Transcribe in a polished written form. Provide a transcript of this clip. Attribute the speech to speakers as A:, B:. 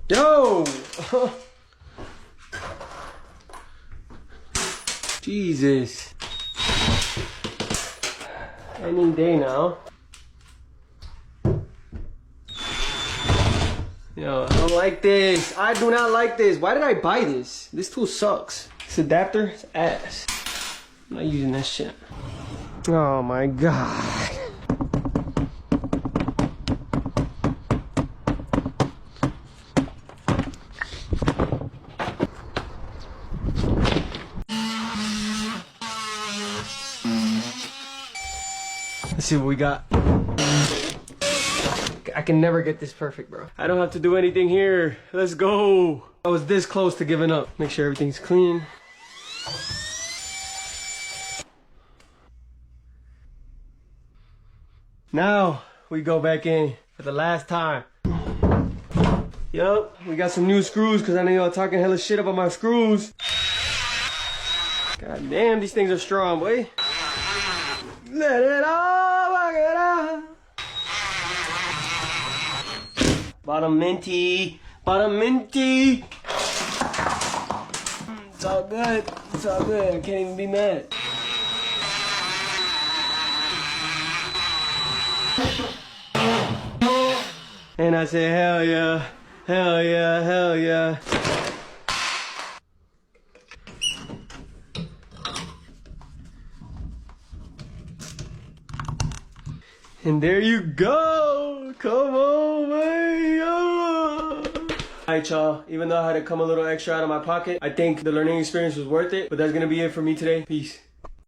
A: Yo! Jesus. Any day now. Yo, I don't like this. I do not like this. Why did I buy this? This tool sucks. This adapter is ass. I'm not using that shit. Oh my god. Let's see what we got. I can never get this perfect, bro. I don't have to do anything here. Let's go. I was this close to giving up. Make sure everything's clean. Now we go back in for the last time. Yup, we got some new screws because I know y'all talking hella shit about my screws. God damn, these things are strong, boy. Let it all work it out. Bottom minty, bottom minty. It's all good. It's all good. I can't even be mad. And I say, hell yeah, hell yeah, hell yeah. And there you go. Come on, man. Alright, y'all. Even though I had to come a little extra out of my pocket, I think the learning experience was worth it. But that's gonna be it for me today. Peace.